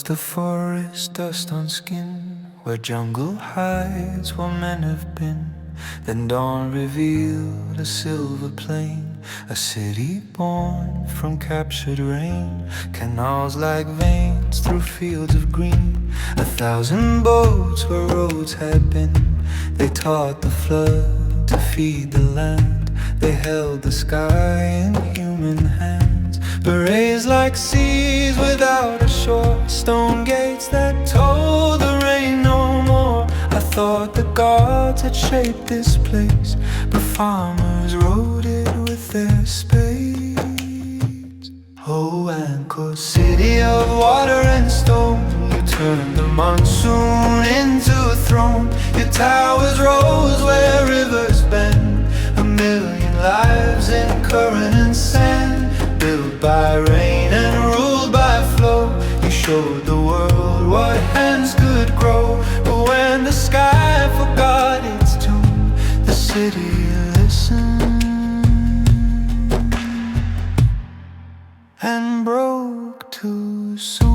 the forest, dust on skin, where jungle hides where men have been. Then dawn revealed a silver plain, a city born from captured rain. Canals like veins through fields of green, 1,000 boats where roads had been. They taught the flood to feed the land, they held the sky in human hands. Barays like seas without a shore, stone gates that told the rain no more. I thought the gods had shaped this place, but farmers wrote it with their spades. Oh, Angkor, city of water and stone, you turned the monsoon into a throne. Your towers rose where rivers bend, 1,000,000 lives in current and sand. Built by rain and ruled by flow, you showed the world what hands could grow. But when the sky forgot its tune, the city listened and broke too soon.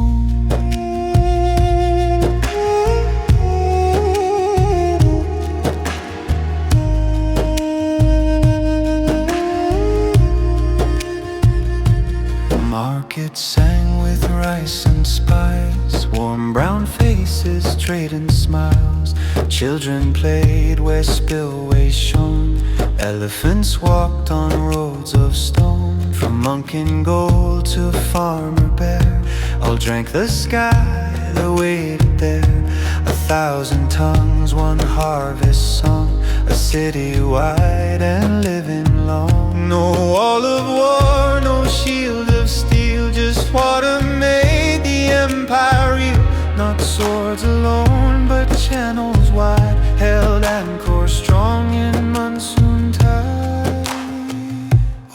Markets sang with rice and spice, warm brown faces trading smiles. Children played where spillways shone, elephants walked on roads of stone. From monk in gold to farmer bear, all drank the sky that waited there. 1,000 tongues, one harvest song, a city wide and living long. No wall of war, no shield of steel, just water made the empire real. Not swords alone, but channels wide held Angkor strong in monsoon tide.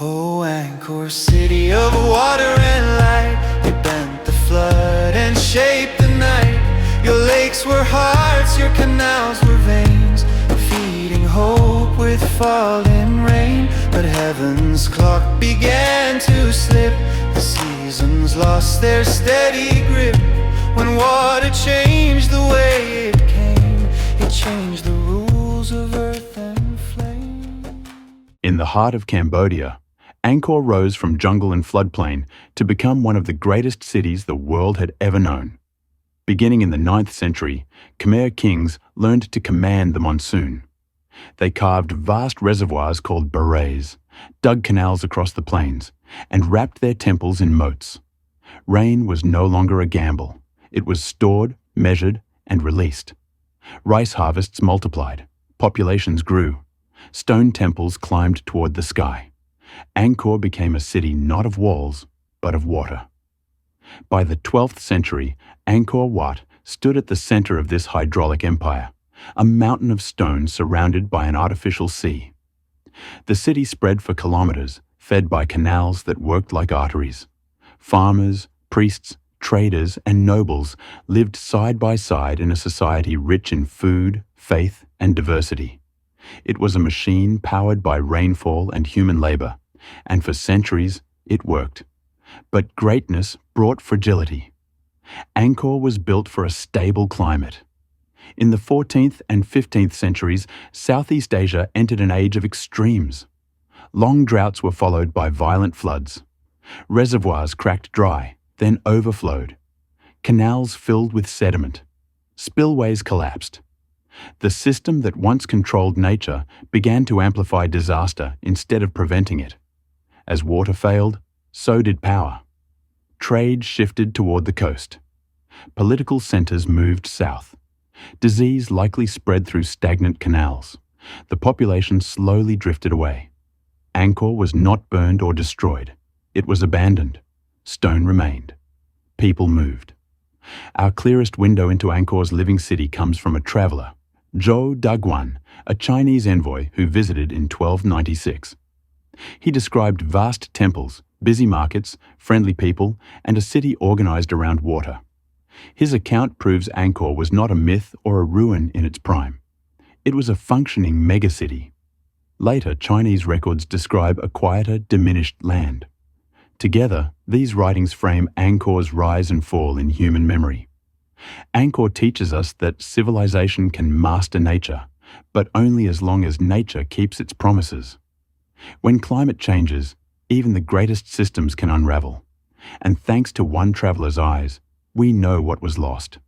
Oh, Angkor, city of water and light, you bent the flood and shaped the night. Your lakes were hearts, your canals were veins, feeding hope with falling rain. But heaven's clock began to slip, the seasons lost their steady grip. When water changed the way it came, it changed the rules of earth and flame. In the heart of Cambodia, Angkor rose from jungle and floodplain to become one of the greatest cities the world had ever known. Beginning in the 9th century, Khmer kings learned to command the monsoon. They carved vast reservoirs called barays, dug canals across the plains, and wrapped their temples in moats. Rain was no longer a gamble. It was stored, measured, and released. Rice harvests multiplied. Populations grew. Stone temples climbed toward the sky. Angkor became a city not of walls, but of water. By the 12th century, Angkor Wat stood at the center of this hydraulic empire, a mountain of stone surrounded by an artificial sea. The city spread for kilometers, fed by canals that worked like arteries. Farmers, priests, traders, and nobles lived side by side in a society rich in food, faith, and diversity. It was a machine powered by rainfall and human labor, and for centuries it worked. But greatness brought fragility. Angkor was built for a stable climate. In the 14th and 15th centuries, Southeast Asia entered an age of extremes. Long droughts were followed by violent floods. Reservoirs cracked dry, then overflowed. Canals filled with sediment. Spillways collapsed. The system that once controlled nature began to amplify disaster instead of preventing it. As water failed, so did power. Trade shifted toward the coast. Political centers moved south. Disease likely spread through stagnant canals. The population slowly drifted away. Angkor was not burned or destroyed. It was abandoned. Stone remained. People moved. Our clearest window into Angkor's living city comes from a traveler, Zhou Daguan, a Chinese envoy who visited in 1296. He described vast temples, busy markets, friendly people, and a city organized around water. His account proves Angkor was not a myth or a ruin in its prime. It was a functioning megacity. Later, Chinese records describe a quieter, diminished land. Together, these writings frame Angkor's rise and fall in human memory. Angkor teaches us that civilization can master nature, but only as long as nature keeps its promises. When climate changes, even the greatest systems can unravel. And thanks to one traveler's eyes, we know what was lost.